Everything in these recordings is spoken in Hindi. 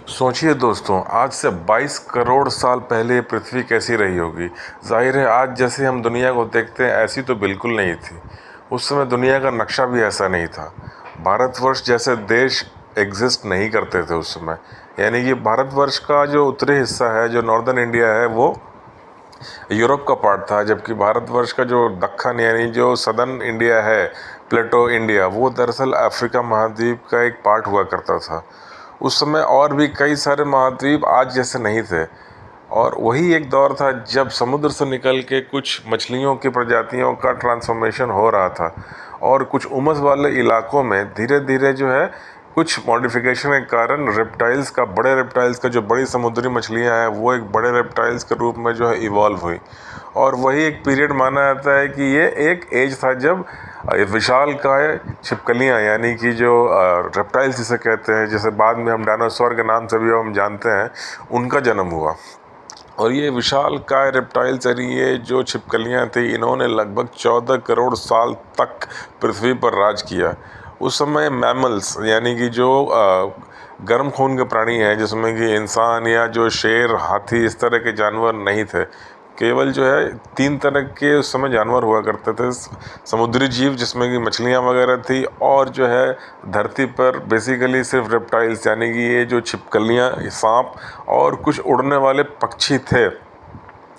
सोचिए दोस्तों, आज से 22 करोड़ साल पहले ये पृथ्वी कैसी रही होगी। जाहिर है आज जैसे हम दुनिया को देखते हैं ऐसी तो बिल्कुल नहीं थी। उस समय दुनिया का नक्शा भी ऐसा नहीं था। भारतवर्ष जैसे देश एग्जिस्ट नहीं करते थे उस समय। यानी कि भारतवर्ष का जो उत्तरी हिस्सा है, जो नॉर्दर्न इंडिया है, वो यूरोप का पार्ट था, जबकि भारतवर्ष का जो दक्खन यानी जो सदर्न इंडिया है, प्लेटो इंडिया, वो दरअसल अफ्रीका महाद्वीप का एक पार्ट हुआ करता था। उस समय और भी कई सारे महाद्वीप आज जैसे नहीं थे, और वही एक दौर था जब समुद्र से निकल के कुछ मछलियों की प्रजातियों का ट्रांसफॉर्मेशन हो रहा था, और कुछ उमस वाले इलाकों में धीरे धीरे जो है कुछ मॉडिफिकेशन के कारण बड़े रेप्टाइल्स का जो बड़ी समुद्री मछलियां हैं वो एक बड़े रेप्टाइल्स के रूप में जो है इवॉल्व हुई। और वही एक पीरियड माना जाता है कि ये एक एज था जब विशालकाय छिपकलियां यानी कि जो रेप्टाइल्स जिसे कहते हैं, जैसे बाद में हम डायनासोर के नाम से भी हम जानते हैं, उनका जन्म हुआ। और ये विशालकाय रेप्टाइल्स यानी ये जो छिपकलियां थी, इन्होंने लगभग 14 करोड़ साल तक पृथ्वी पर राज किया। उस समय मैमल्स यानी कि जो गर्म खून के प्राणी हैं, जिसमें कि इंसान या जो शेर, हाथी, इस तरह के जानवर नहीं थे। केवल जो है 3 तरह के उस समय जानवर हुआ करते थे। समुद्री जीव जिसमें कि मछलियाँ वगैरह थी, और जो है धरती पर बेसिकली सिर्फ रेप्टाइल्स यानी कि ये जो छिपकलियाँ, सांप और कुछ उड़ने वाले पक्षी थे।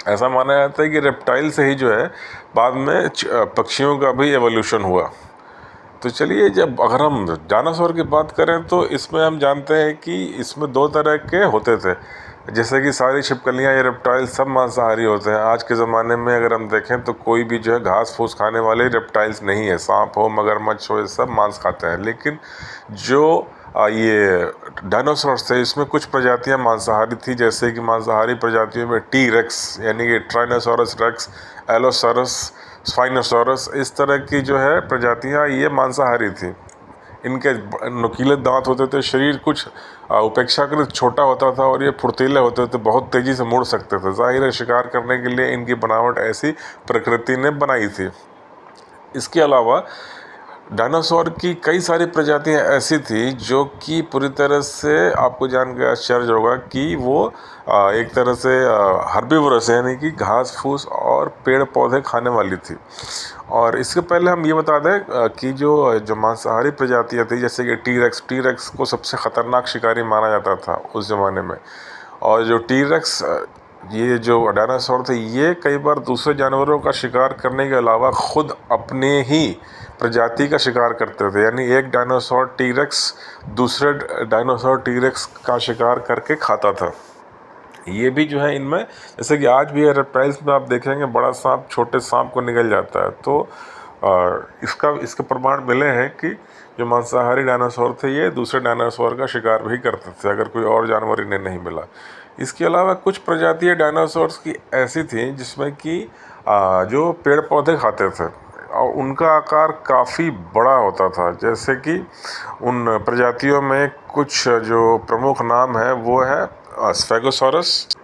ऐसा माना जाता है कि रेप्टाइल से ही जो है बाद में पक्षियों का भी एवोल्यूशन हुआ। तो चलिए, जब अगर हम डायनासोर की बात करें तो इसमें हम जानते हैं कि इसमें 2 तरह के होते थे। जैसे कि सारी छिपकलियाँ या रेप्टाइल सब मांसाहारी होते हैं। आज के ज़माने में अगर हम देखें तो कोई भी जो है घास फूस खाने वाले रेप्टाइल्स नहीं है। सांप हो, मगरमच्छ हो, ये सब मांस खाते हैं। लेकिन जो ये डायनासोर्स थे, इसमें कुछ प्रजातियां मांसाहारी थी। जैसे कि मांसाहारी प्रजातियों में टी रेक्स यानी कि ट्राइनोसोरस रेक्स, एलोसोरस, स्पाइनोसोरस, इस तरह की जो है प्रजातियां ये मांसाहारी थी। इनके नुकीले दांत होते थे, शरीर कुछ उपेक्षाकृत छोटा होता था, और ये फुर्तीले होते थे, बहुत तेज़ी से मुड़ सकते थे। जाहिर है शिकार करने के लिए इनकी बनावट ऐसी प्रकृति ने बनाई थी। इसके अलावा डायनासोर की कई सारी प्रजातियां ऐसी थी जो कि पूरी तरह से आपको जान के आश्चर्य होगा कि वो एक तरह से हर्बीवोरस यानी कि घास फूस और पेड़ पौधे खाने वाली थी। और इसके पहले हम ये बता दें कि जो मांसाहारी प्रजातियां थी, जैसे कि टी रेक्स को सबसे ख़तरनाक शिकारी माना जाता था उस ज़माने में। और जो टी रेक्स, ये जो डायनासोर थे, ये कई बार दूसरे जानवरों का शिकार करने के अलावा खुद अपने ही प्रजाति का शिकार करते थे। यानी एक डायनासोर टी रेक्स दूसरे डायनासोर टी रेक्स का शिकार करके खाता था। ये भी जो है इनमें, जैसे कि आज भी रेप्टाइल्स में आप देखेंगे बड़ा सांप छोटे सांप को निगल जाता है। तो इसके प्रमाण मिले हैं कि जो मांसाहारी डायनासोर थे ये दूसरे डायनासोर का शिकार भी करते थे अगर कोई और जानवर इन्हें नहीं मिला। इसके अलावा कुछ प्रजातियां डायनासोर्स की ऐसी थी जिसमें कि जो पेड़ पौधे खाते थे, और उनका आकार काफ़ी बड़ा होता था। जैसे कि उन प्रजातियों में कुछ जो प्रमुख नाम है वो है स्फेगोसॉरस,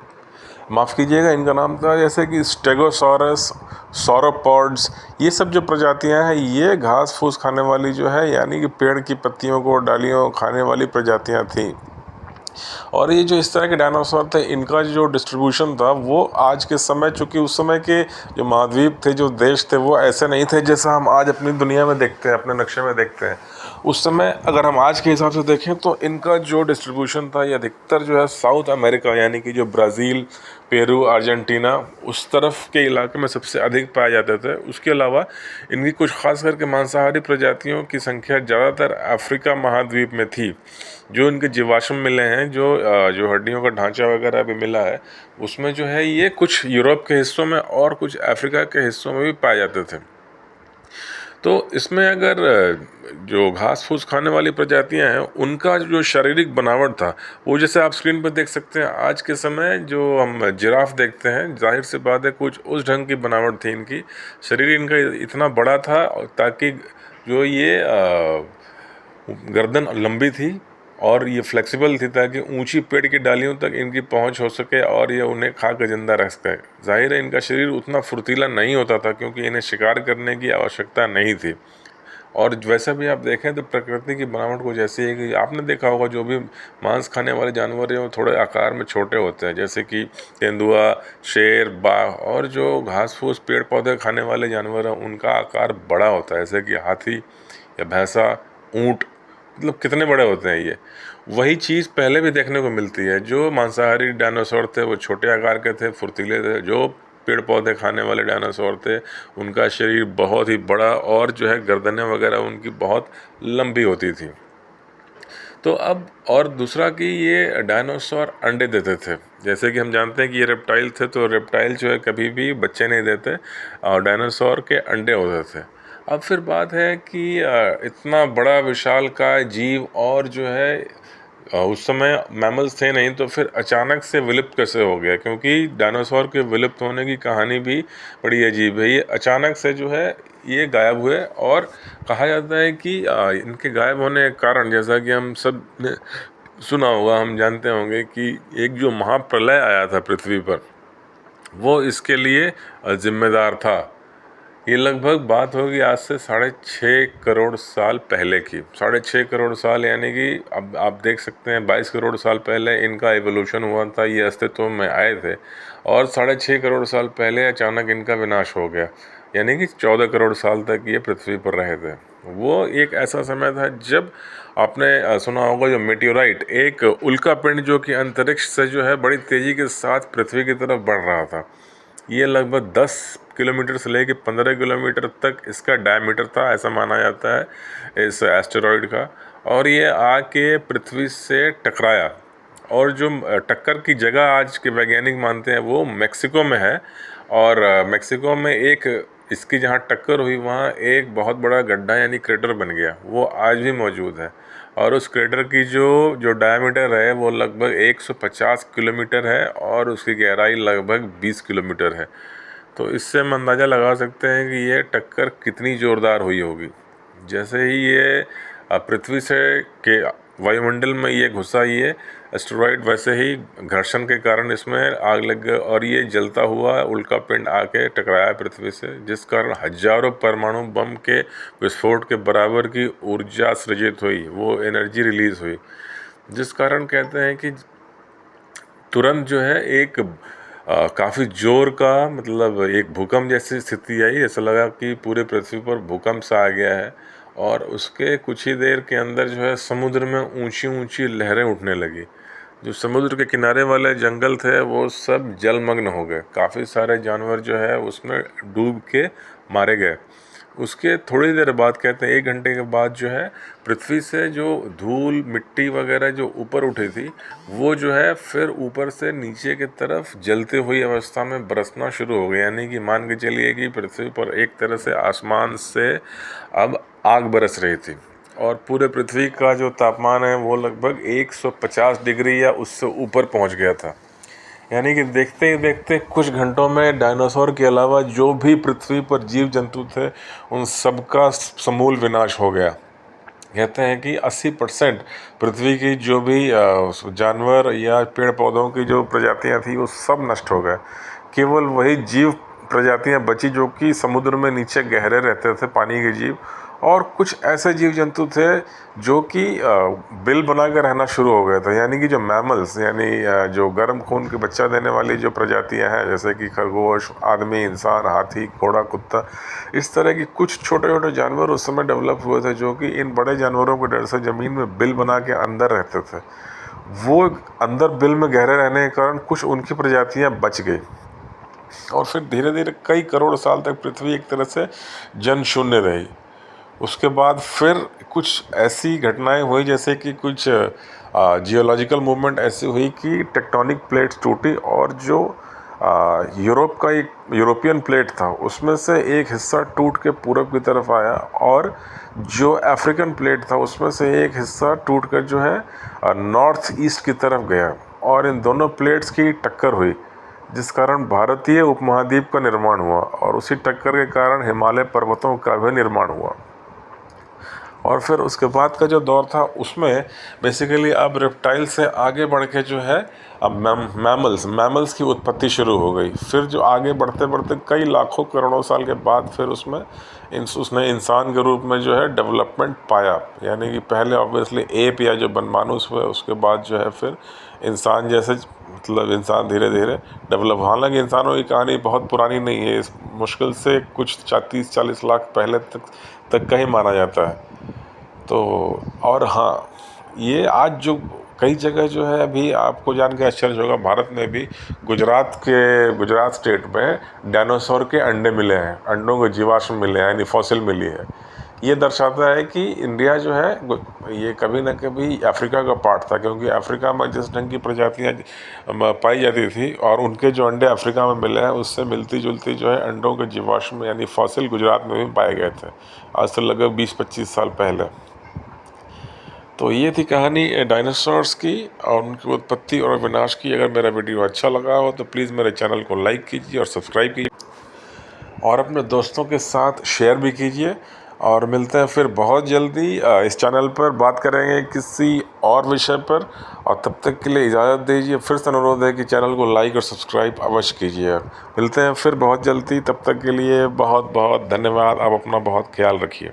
माफ़ कीजिएगा इनका नाम था, जैसे कि स्टेगोसॉरस, सॉरोपॉड्स। ये सब जो प्रजातियां हैं ये घास फूस खाने वाली जो है यानी कि पेड़ की पत्तियों को, डालियों खाने वाली प्रजातियां थीं। और ये जो इस तरह के डायनासोर थे, इनका जो डिस्ट्रीब्यूशन था वो आज के समय, चूँकि उस समय के जो महाद्वीप थे, जो देश थे, वो ऐसे नहीं थे जैसा हम आज अपनी दुनिया में देखते हैं, अपने नक्शे में देखते हैं। उस समय अगर हम आज के हिसाब से देखें तो इनका जो डिस्ट्रीब्यूशन था ये अधिकतर जो है साउथ अमेरिका यानी कि जो ब्राज़ील, पेरू, अर्जेंटीना, उस तरफ के इलाके में सबसे अधिक पाए जाते थे। उसके अलावा इनकी कुछ खास करके मांसाहारी प्रजातियों की संख्या ज़्यादातर अफ्रीका महाद्वीप में थी। जो इनके जीवाश्म मिले हैं, जो हड्डियों का ढांचा वगैरह भी मिला है, उसमें जो है ये कुछ यूरोप के हिस्सों में और कुछ अफ्रीका के हिस्सों में भी पाए जाते थे। तो इसमें अगर जो घास फूस खाने वाली प्रजातियां हैं उनका जो शारीरिक बनावट था, वो जैसे आप स्क्रीन पर देख सकते हैं। आज के समय जो हम जिराफ देखते हैं, जाहिर सी बात है कुछ उस ढंग की बनावट थी इनकी। शरीर इनका इतना बड़ा था ताकि जो ये गर्दन लंबी थी और ये फ्लेक्सिबल थी ताकि ऊंची पेड़ की डालियों तक इनकी पहुंच हो सके और ये उन्हें खा कर जिंदा रह सके। जाहिर है इनका शरीर उतना फुर्तीला नहीं होता था क्योंकि इन्हें शिकार करने की आवश्यकता नहीं थी। और वैसे भी आप देखें तो प्रकृति की बनावट कुछ ऐसी है कि आपने देखा होगा जो भी मांस खाने वाले जानवर हैं वो थोड़े आकार में छोटे होते हैं, जैसे कि तेंदुआ, शेर, बाघ, और जो घास फूस पेड़ पौधे खाने वाले जानवर हैं उनका आकार बड़ा होता है, जैसे कि हाथी या भैंसा, ऊँट, मतलब कितने बड़े होते हैं ये। वही चीज़ पहले भी देखने को मिलती है। जो मांसाहारी डायनासोर थे वो छोटे आकार के थे, फुर्तीले थे। जो पेड़ पौधे खाने वाले डायनासोर थे उनका शरीर बहुत ही बड़ा और जो है गर्दनें वगैरह उनकी बहुत लंबी होती थी। तो अब और दूसरा कि ये डायनासोर अंडे देते थे, जैसे कि हम जानते हैं कि ये रेप्टाइल थे, तो रेप्टाइल जो है कभी भी बच्चे नहीं देते और डायनासोर के अंडे होते थे। अब फिर बात है कि इतना बड़ा विशालकाय जीव और जो है उस समय मैमल्स थे नहीं, तो फिर अचानक से विलुप्त कैसे हो गया? क्योंकि डायनासोर के विलुप्त होने की कहानी भी बड़ी अजीब है। ये अचानक से जो है ये गायब हुए, और कहा जाता है कि इनके गायब होने का कारण, जैसा कि हम सब ने सुना होगा, हम जानते होंगे कि एक जो महाप्रलय आया था पृथ्वी पर, वो इसके लिए जिम्मेदार था। ये लगभग बात होगी आज से 6.5 करोड़ साल पहले की। 6.5 करोड़ साल यानी कि अब आप देख सकते हैं 22 करोड़ साल पहले इनका एवोल्यूशन हुआ था, ये अस्तित्व में आए थे, और 6.5 करोड़ साल पहले अचानक इनका विनाश हो गया, यानी कि 14 करोड़ साल तक ये पृथ्वी पर रहे थे। वो एक ऐसा समय था जब आपने सुना होगा जो मेटेओराइट, एक उल्का पिंड जो कि अंतरिक्ष से जो है बड़ी तेज़ी के साथ पृथ्वी की तरफ बढ़ रहा था। ये लगभग 10 किलोमीटर से लेकर 15 किलोमीटर तक इसका डायमीटर था, ऐसा माना जाता है इस एस्टेरॉयड का। और ये आके पृथ्वी से टकराया, और जो टक्कर की जगह आज के वैज्ञानिक मानते हैं वो मेक्सिको में है। और मेक्सिको में एक इसकी जहाँ टक्कर हुई वहाँ एक बहुत बड़ा गड्ढा यानी क्रेटर बन गया, वो आज भी मौजूद है। और उस क्रेटर की जो डायमीटर है वो लगभग 150 किलोमीटर है, और उसकी गहराई लगभग 20 किलोमीटर है। तो इससे हम अंदाज़ा लगा सकते हैं कि ये टक्कर कितनी ज़ोरदार हुई होगी। जैसे ही ये पृथ्वी से के वायुमंडल में ये घुसा ये एस्टेरॉयड, वैसे ही घर्षण के कारण इसमें आग लग गई, और ये जलता हुआ उल्का पिंड आके टकराया पृथ्वी से, जिस कारण हजारों परमाणु बम के विस्फोट के बराबर की ऊर्जा सृजित हुई, वो एनर्जी रिलीज हुई, जिस कारण कहते हैं कि तुरंत जो है एक काफ़ी जोर का, मतलब एक भूकंप जैसी स्थिति आई। ऐसा लगा कि पूरे पृथ्वी पर भूकंप सा आ गया है, और उसके कुछ ही देर के अंदर जो है समुद्र में ऊंची ऊंची लहरें उठने लगी। जो समुद्र के किनारे वाले जंगल थे वो सब जलमग्न हो गए, काफ़ी सारे जानवर जो है उसमें डूब के मारे गए। उसके थोड़ी देर बाद, कहते हैं 1 घंटे के बाद, जो है पृथ्वी से जो धूल मिट्टी वगैरह जो ऊपर उठी थी वो जो है फिर ऊपर से नीचे की तरफ जलते हुई अवस्था में बरसना शुरू हो गया। यानी कि मान के चलिए कि पृथ्वी पर एक तरह से आसमान से अब आग बरस रही थी, और पूरे पृथ्वी का जो तापमान है वो लगभग 150 डिग्री या उससे ऊपर पहुंच गया था। यानी कि देखते ही देखते कुछ घंटों में डायनासोर के अलावा जो भी पृथ्वी पर जीव जंतु थे उन सबका समूल विनाश हो गया। कहते हैं कि 80% पृथ्वी की जो भी जानवर या पेड़ पौधों की जो प्रजातियां थी वो सब नष्ट हो गए। केवल वही जीव प्रजातियां बची जो कि समुद्र में नीचे गहरे रहते थे, पानी के जीव, और कुछ ऐसे जीव जंतु थे जो कि बिल बना कर रहना शुरू हो गए थे। यानी कि जो मैमल्स, यानी जो गर्म खून के बच्चा देने वाली जो प्रजातियां हैं, जैसे कि खरगोश, आदमी, इंसान, हाथी, घोड़ा, कुत्ता, इस तरह की कुछ छोटे छोटे जानवर उस समय डेवलप हुए थे जो कि इन बड़े जानवरों के डर से ज़मीन में बिल बना के अंदर रहते थे। वो अंदर बिल में गहरे रहने के कारण कुछ उनकी प्रजातियां बच गई, और फिर धीरे धीरे कई करोड़ साल तक पृथ्वी एक तरह से जन शून्य रही। उसके बाद फिर कुछ ऐसी घटनाएं हुई, जैसे कि कुछ जियोलॉजिकल मूवमेंट ऐसी हुई कि टेक्टोनिक प्लेट्स टूटी, और जो यूरोप का एक यूरोपियन प्लेट था उसमें से एक हिस्सा टूट के पूरब की तरफ आया, और जो अफ्रीकन प्लेट था उसमें से एक हिस्सा टूट कर जो है नॉर्थ ईस्ट की तरफ गया, और इन दोनों प्लेट्स की टक्कर हुई, जिस कारण भारतीय उपमहाद्वीप का निर्माण हुआ, और उसी टक्कर के कारण हिमालय पर्वतों का भी निर्माण हुआ। और फिर उसके बाद का जो दौर था उसमें बेसिकली अब रेप्टाइल से आगे बढ़ के जो है अब मैमल्स की उत्पत्ति शुरू हो गई। फिर जो आगे बढ़ते बढ़ते कई लाखों करोड़ों साल के बाद फिर उसने इंसान के रूप में जो है डेवलपमेंट पाया। यानी कि पहले ऑब्वियसली एप या जो बनमानुस हुए, उसके बाद जो है फिर इंसान जैसे मतलब इंसान धीरे धीरे डेवलप। हालांकि इंसानों की कहानी बहुत पुरानी नहीं है, इस मुश्किल से कुछ 30-40 लाख पहले तक का ही माना जाता है। तो और हाँ, ये आज जो कई जगह जो है, अभी आपको जान के आश्चर्य होगा, भारत में भी गुजरात स्टेट में डायनासोर के अंडे मिले हैं, अंडों के जीवाश्म मिले हैं, यानी फॉसिल मिली है। ये दर्शाता है कि इंडिया जो है ये कभी ना कभी अफ्रीका का पार्ट था, क्योंकि अफ्रीका में जिस ढंग की प्रजातियाँ पाई जाती थी और उनके जो अंडे अफ्रीका में मिले हैं उससे मिलती जुलती जो है अंडों के जीवाश्म यानी फॉसिल गुजरात में भी पाए गए थे, आज से लगभग 20-25 साल पहले। तो ये थी कहानी डायनासोर्स की और उनकी उत्पत्ति और विनाश की। अगर मेरा वीडियो अच्छा लगा हो तो प्लीज़ मेरे चैनल को लाइक कीजिए और सब्सक्राइब कीजिए और अपने दोस्तों के साथ शेयर भी कीजिए। और मिलते हैं फिर बहुत जल्दी इस चैनल पर, बात करेंगे किसी और विषय पर। और तब तक के लिए इजाज़त दीजिए। फिर से अनुरोध है कि चैनल को लाइक और सब्सक्राइब अवश्य कीजिए। मिलते हैं फिर बहुत जल्दी, तब तक के लिए बहुत बहुत धन्यवाद। आप अपना बहुत ख्याल रखिए।